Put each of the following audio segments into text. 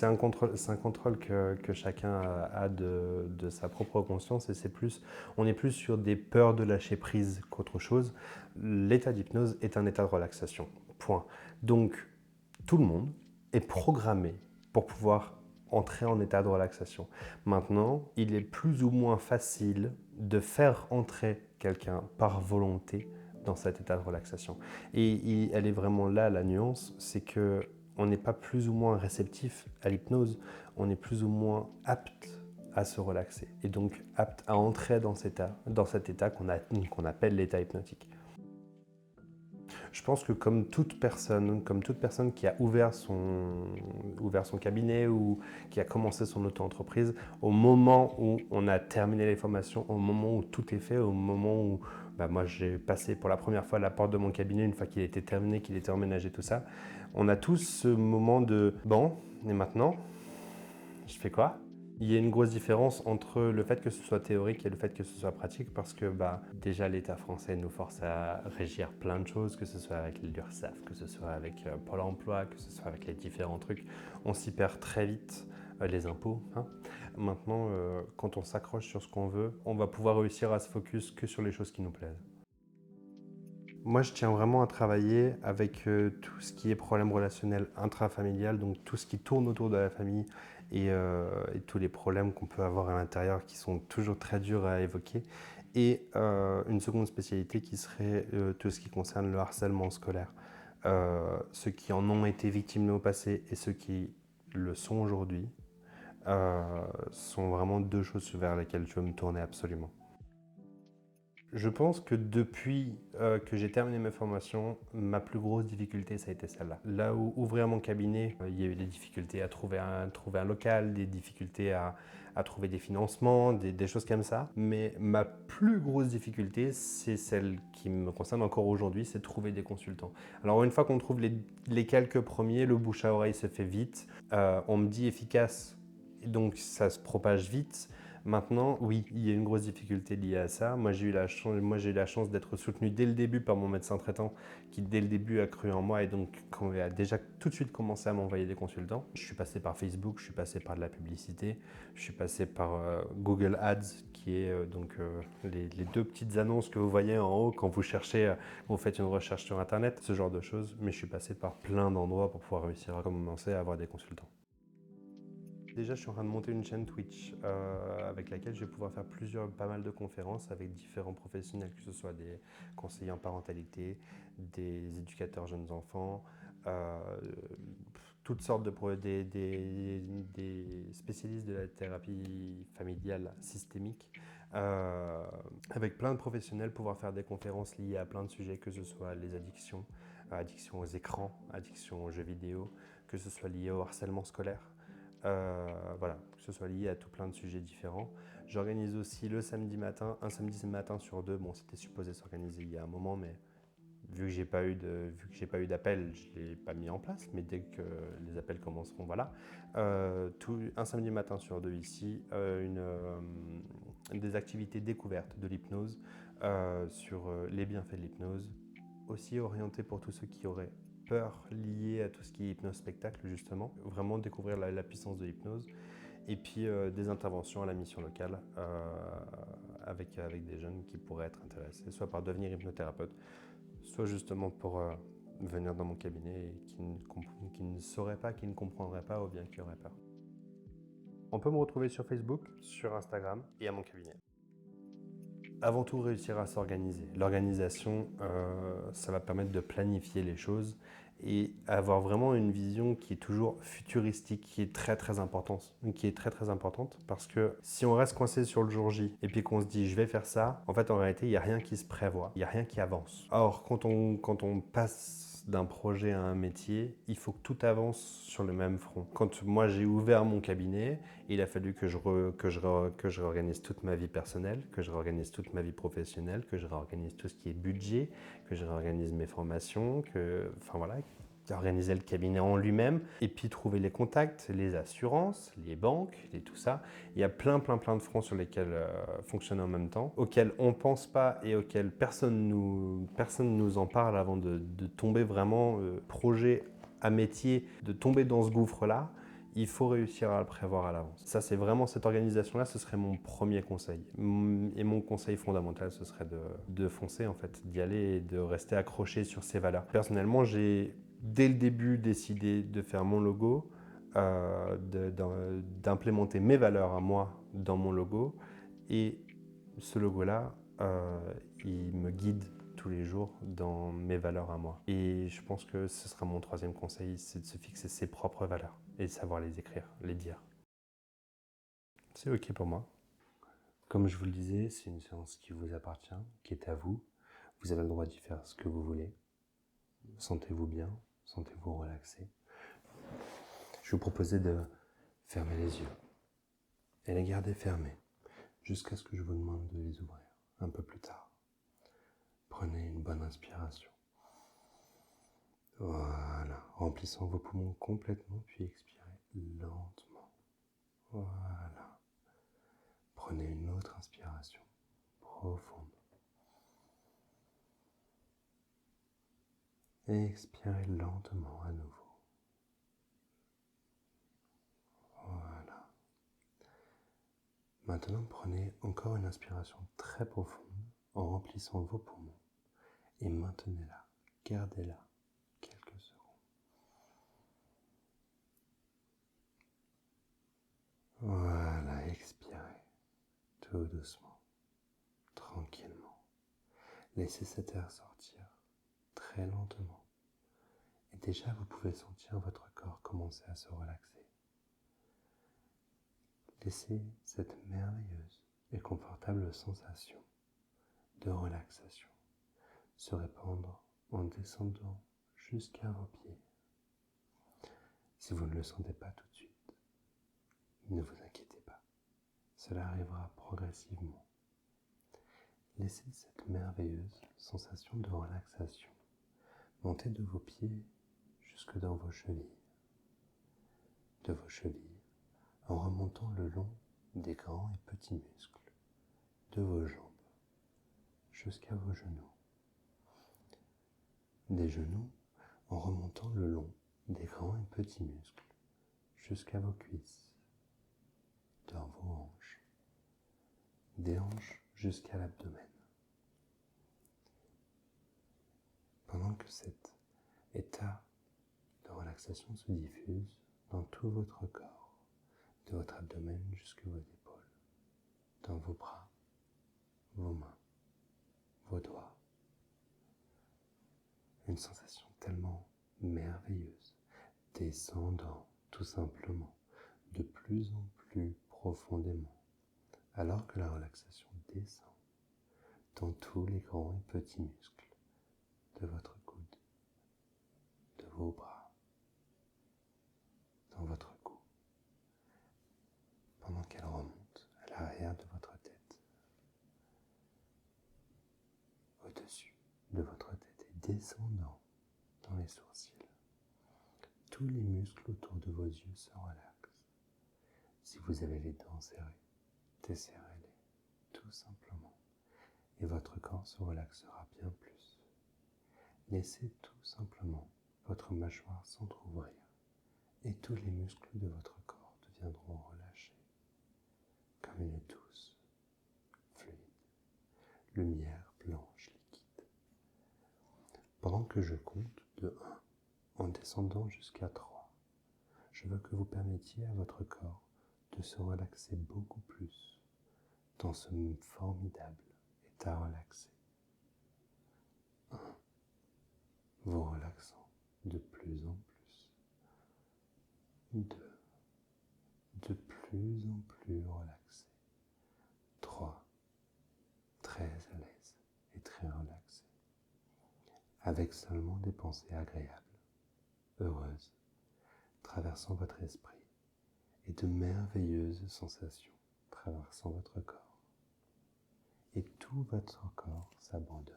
C'est un contrôle que chacun a de sa propre conscience et on est plus sur des peurs de lâcher prise qu'autre chose. L'état d'hypnose est un état de relaxation, point. Donc, tout le monde est programmé pour pouvoir entrer en état de relaxation. Maintenant, il est plus ou moins facile de faire entrer quelqu'un par volonté dans cet état de relaxation. Et elle est vraiment là la nuance, c'est que on n'est pas plus ou moins réceptif à l'hypnose, on est plus ou moins apte à se relaxer et donc apte à entrer dans cet état qu'on appelle l'état hypnotique. Je pense que comme toute personne qui a ouvert son cabinet ou qui a commencé son auto-entreprise, au moment où on a terminé les formations, au moment où tout est fait, au moment où moi j'ai passé pour la première fois la porte de mon cabinet une fois qu'il était terminé, qu'il était emménagé, tout ça, on a tous ce moment de « bon, et maintenant, je fais quoi ?» Il y a une grosse différence entre le fait que ce soit théorique et le fait que ce soit pratique parce que déjà l'État français nous force à régir plein de choses, que ce soit avec l'URSSAF, que ce soit avec Pôle emploi, que ce soit avec les différents trucs. On s'y perd très vite, les impôts. Hein. Maintenant, quand on s'accroche sur ce qu'on veut, on va pouvoir réussir à se focus que sur les choses qui nous plaisent. Moi, je tiens vraiment à travailler avec tout ce qui est problème relationnel intrafamilial, donc tout ce qui tourne autour de la famille et tous les problèmes qu'on peut avoir à l'intérieur qui sont toujours très durs à évoquer. Et une seconde spécialité qui serait tout ce qui concerne le harcèlement scolaire. Ceux qui en ont été victimes au passé et ceux qui le sont aujourd'hui sont vraiment deux choses vers lesquelles je veux me tourner absolument. Je pense que depuis que j'ai terminé mes formations, ma plus grosse difficulté, ça a été celle-là. Là où ouvrir mon cabinet, il y a eu des difficultés à trouver un local, des difficultés à trouver des financements, des choses comme ça. Mais ma plus grosse difficulté, c'est celle qui me concerne encore aujourd'hui, c'est de trouver des consultants. Alors une fois qu'on trouve les quelques premiers, le bouche à oreille se fait vite. On me dit efficace, donc ça se propage vite. Maintenant, oui, il y a une grosse difficulté liée à ça. Moi, j'ai eu la chance d'être soutenu dès le début par mon médecin traitant qui, dès le début, a cru en moi et donc a déjà tout de suite commencé à m'envoyer des consultants. Je suis passé par Facebook, je suis passé par de la publicité, je suis passé par Google Ads, qui est les deux petites annonces que vous voyez en haut quand vous cherchez, vous faites une recherche sur Internet, ce genre de choses. Mais je suis passé par plein d'endroits pour pouvoir réussir à commencer à avoir des consultants. Déjà, je suis en train de monter une chaîne Twitch avec laquelle je vais pouvoir faire pas mal de conférences avec différents professionnels, que ce soit des conseillers en parentalité, des éducateurs jeunes enfants, toutes sortes des spécialistes de la thérapie familiale systémique, avec plein de professionnels, pouvoir faire des conférences liées à plein de sujets, que ce soit les addictions, addiction aux écrans, addiction aux jeux vidéo, que ce soit lié au harcèlement scolaire. Voilà, que ce soit lié à tout plein de sujets différents. J'organise aussi un samedi matin sur deux. Bon, c'était supposé s'organiser il y a un moment, mais vu que j'ai pas eu d'appel, je l'ai pas mis en place. Mais dès que les appels commenceront, voilà. Un samedi matin sur deux ici, des activités découvertes de l'hypnose sur les bienfaits de l'hypnose, aussi orienté pour tous ceux qui auraient peur liée à tout ce qui est hypnose spectacle justement, vraiment découvrir la puissance de l'hypnose et puis des interventions à la mission locale avec des jeunes qui pourraient être intéressés, soit par devenir hypnothérapeute, soit justement pour venir dans mon cabinet et qui ne sauraient pas, qui ne comprendraient pas ou bien qui auraient peur. On peut me retrouver sur Facebook, sur Instagram et à mon cabinet. Avant tout, réussir à s'organiser. L'organisation, ça va permettre de planifier les choses et avoir vraiment une vision qui est toujours futuristique, qui est très très importante. Parce que si on reste coincé sur le jour J et puis qu'on se dit je vais faire ça, en fait en réalité il n'y a rien qui se prévoit, il n'y a rien qui avance. Or quand on passe d'un projet à un métier, il faut que tout avance sur le même front. Quand moi j'ai ouvert mon cabinet, il a fallu que je réorganise toute ma vie personnelle, que je réorganise toute ma vie professionnelle, que je réorganise tout ce qui est budget, que je réorganise mes formations, organiser le cabinet en lui-même, et puis trouver les contacts, les assurances, les banques, et tout ça. Il y a plein de fronts sur lesquels fonctionner en même temps, auxquels on ne pense pas et auxquels personne nous en parle avant de tomber vraiment projet à métier, de tomber dans ce gouffre-là. il faut réussir à le prévoir à l'avance. Ça, c'est vraiment cette organisation-là, ce serait mon premier conseil. Et mon conseil fondamental, ce serait de foncer, en fait, d'y aller et de rester accroché sur ces valeurs. Personnellement, j'ai dès le début décidé de faire mon logo, d'implémenter mes valeurs à moi dans mon logo. Et ce logo-là, il me guide tous les jours dans mes valeurs à moi. Et je pense que ce sera mon troisième conseil, c'est de se fixer ses propres valeurs et de savoir les écrire, les dire. C'est OK pour moi. Comme je vous le disais, c'est une séance qui vous appartient, qui est à vous. Vous avez le droit d'y faire ce que vous voulez. Sentez-vous bien, sentez-vous relaxé. Je vais vous proposer de fermer les yeux et les garder fermés jusqu'à ce que je vous demande de les ouvrir un peu plus tard. Prenez une bonne inspiration. Voilà, remplissant vos poumons complètement, puis expirez lentement. Voilà. Prenez une autre inspiration profonde. Et expirez lentement à nouveau. Voilà. Maintenant, prenez encore une inspiration très profonde en remplissant vos poumons et maintenez-la, gardez-la quelques secondes. Voilà, expirez tout doucement, tranquillement. Laissez cet air sortir très lentement. Et déjà, vous pouvez sentir votre corps commencer à se relaxer. Laissez cette merveilleuse et confortable sensation de relaxation se répandre en descendant jusqu'à vos pieds. Si vous ne le sentez pas tout de suite, ne vous inquiétez pas, cela arrivera progressivement. Laissez cette merveilleuse sensation de relaxation monter de vos pieds jusque dans vos chevilles, de vos chevilles en remontant le long des grands et petits muscles de vos jambes jusqu'à vos genoux, des genoux en remontant le long des grands et petits muscles jusqu'à vos cuisses, dans vos hanches, des hanches jusqu'à l'abdomen. Pendant que cet état de relaxation se diffuse dans tout votre corps, de votre abdomen jusqu'à vos épaules, dans vos bras, vos mains, vos doigts. Une sensation tellement merveilleuse, descendant tout simplement de plus en plus profondément, alors que la relaxation descend dans tous les grands et petits muscles de votre coude, de vos bras, dans votre cou, pendant qu'elle remonte à l'arrière de votre tête, au-dessus de votre tête et descendant dans les sourcils. Tous les muscles autour de vos yeux se relaxent. Si vous avez les dents serrées, desserrez-les, tout simplement, et votre corps se relaxera bien plus. Laissez tout simplement votre mâchoire s'entrouvrir et tous les muscles de votre corps deviendront relâchés, comme une douce, fluide lumière blanche liquide. Pendant que je compte de 1 en descendant jusqu'à 3, je veux que vous permettiez à votre corps de se relaxer beaucoup plus dans ce formidable état relaxé. 1, vous relaxant de plus en plus. 2, de plus en plus relaxé. 3, très à l'aise et très relaxé, avec seulement des pensées agréables, heureuses, traversant votre esprit, et de merveilleuses sensations traversant votre corps. Et tout votre corps s'abandonne,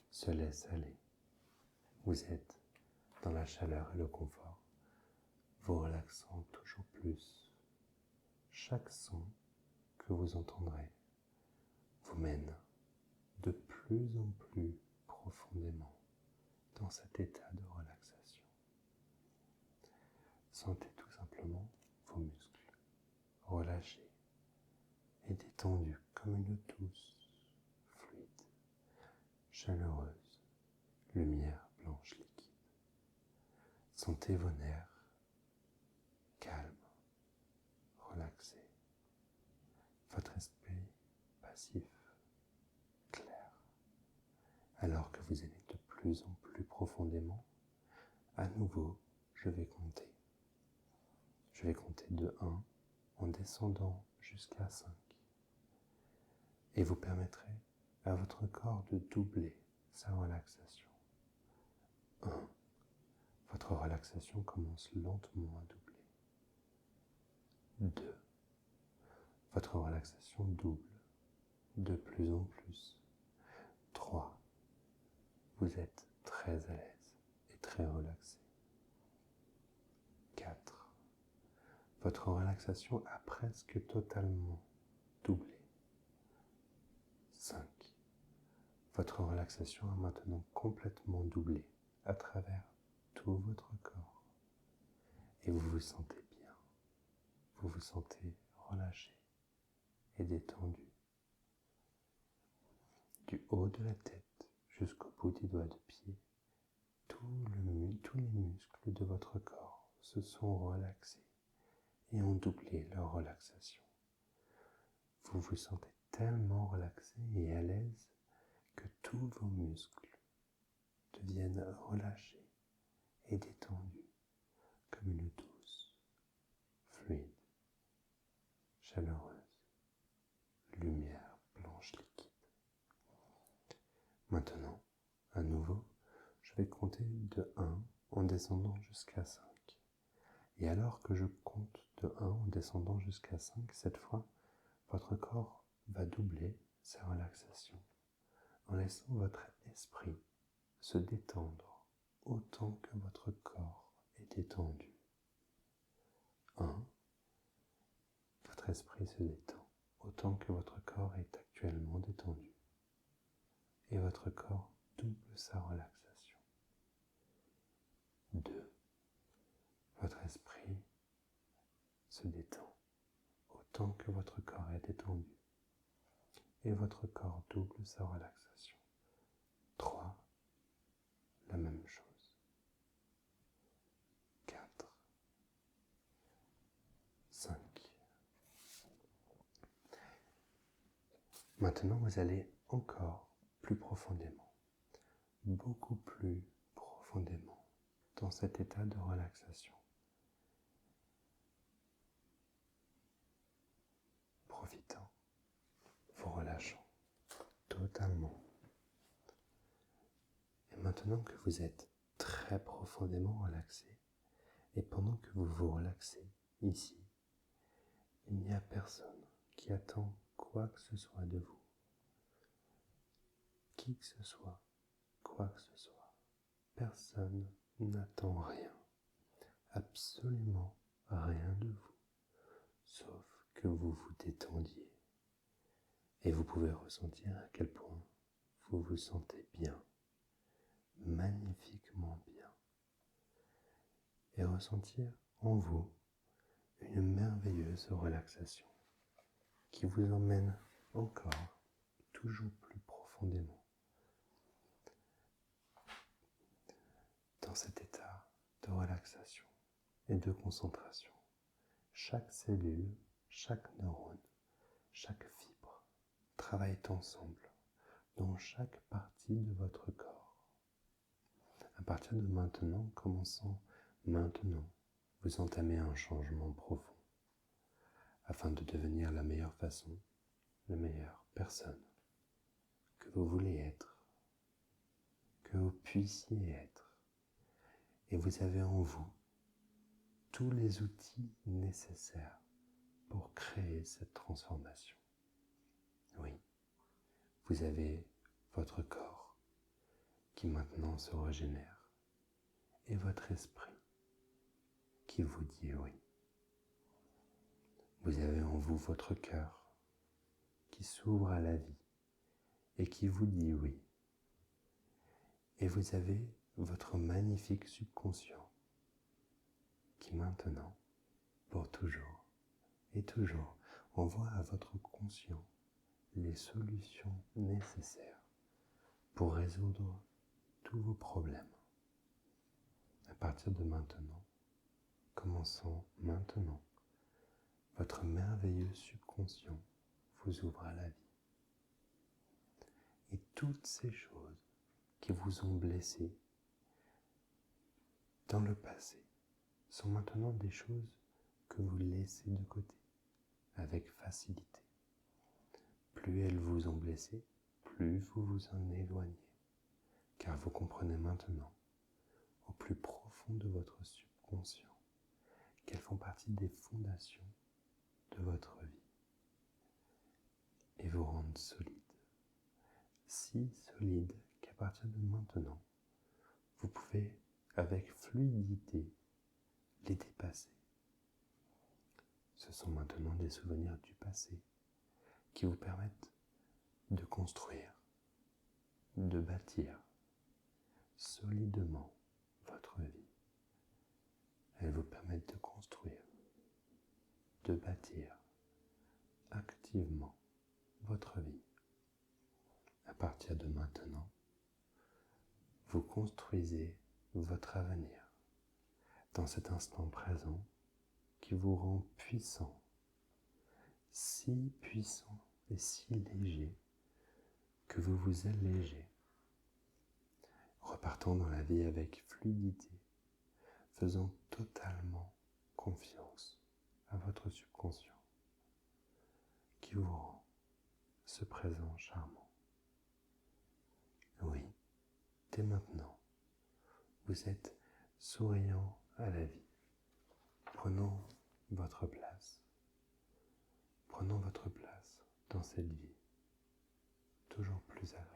se laisse aller. Vous êtes dans la chaleur et le confort, vous relaxant toujours plus. Chaque son que vous entendrez vous mène de plus en plus profondément dans cet état de relaxation. Sentez tout simplement détendue comme une douce, fluide, chaleureuse, lumière blanche liquide. Sentez vos nerfs calmes, relaxés, votre esprit passif, clair. Alors que vous allez de plus en plus profondément, à nouveau, je vais compter. Je vais compter de 1 en descendant jusqu'à 5. Et vous permettrez à votre corps de doubler sa relaxation. 1. Votre relaxation commence lentement à doubler. 2. Votre relaxation double de plus en plus. 3. Vous êtes très à l'aise et très relaxé. 4. Votre relaxation a presque totalement doublé. 5. Votre relaxation a maintenant complètement doublé à travers tout votre corps. Et vous vous sentez bien. Vous vous sentez relâché et détendu. Du haut de la tête jusqu'au bout des doigts de pied, tous les muscles de votre corps se sont relaxés et ont doublé leur relaxation. Vous vous sentez tellement relaxé et à l'aise que tous vos muscles deviennent relâchés et détendus comme une douce, fluide, chaleureuse, lumière blanche liquide. Maintenant, à nouveau, je vais compter de 1 en descendant jusqu'à 5. Et alors que je compte de 1 en descendant jusqu'à 5, cette fois, votre corps va doubler sa relaxation en laissant votre esprit se détendre autant que votre corps est détendu. 1. Votre esprit se détend autant que votre corps est actuellement détendu. Et votre corps double sa relaxation. 2. Votre esprit se détend autant que votre corps est détendu. Et votre corps double sa relaxation. 3. La même chose. 4. 5. Maintenant, vous allez encore plus profondément, beaucoup plus profondément dans cet état de relaxation. Profitant, vous relâchant totalement. Et maintenant que vous êtes très profondément relaxé, et pendant que vous vous relaxez ici, il n'y a personne qui attend quoi que ce soit de vous. Qui que ce soit, quoi que ce soit, personne n'attend rien, absolument rien de vous, sauf que vous vous détendiez. Et vous pouvez ressentir à quel point vous vous sentez bien, magnifiquement bien, et ressentir en vous une merveilleuse relaxation qui vous emmène encore toujours plus profondément dans cet état de relaxation et de concentration. Chaque cellule, chaque neurone, chaque fibre travaillent ensemble dans chaque partie de votre corps. À partir de maintenant, commençons maintenant, vous entamez un changement profond afin de devenir la meilleure façon, la meilleure personne que vous voulez être, que vous puissiez être. Et vous avez en vous tous les outils nécessaires pour créer cette transformation. Oui, vous avez votre corps qui maintenant se régénère et votre esprit qui vous dit oui. Vous avez en vous votre cœur qui s'ouvre à la vie et qui vous dit oui. Et vous avez votre magnifique subconscient qui maintenant, pour toujours et toujours, envoie à votre conscient les solutions nécessaires pour résoudre tous vos problèmes. À partir de maintenant, commençant maintenant, votre merveilleux subconscient vous ouvre à la vie. Et toutes ces choses qui vous ont blessé dans le passé sont maintenant des choses que vous laissez de côté avec facilité. Plus elles vous ont blessé, plus vous vous en éloignez, car vous comprenez maintenant, au plus profond de votre subconscient, qu'elles font partie des fondations de votre vie et vous rendent solide. Si solide qu'à partir de maintenant, vous pouvez avec fluidité les dépasser. Ce sont maintenant des souvenirs du passé qui vous permettent de construire, de bâtir solidement votre vie. Elles vous permettent de construire, de bâtir activement votre vie. À partir de maintenant, vous construisez votre avenir dans cet instant présent qui vous rend puissant, si puissant et si léger que vous vous allégez, repartant dans la vie avec fluidité, faisant totalement confiance à votre subconscient qui vous rend ce présent charmant. Oui, dès maintenant, vous êtes souriant à la vie, prenant votre place dans cette vie toujours plus agréable.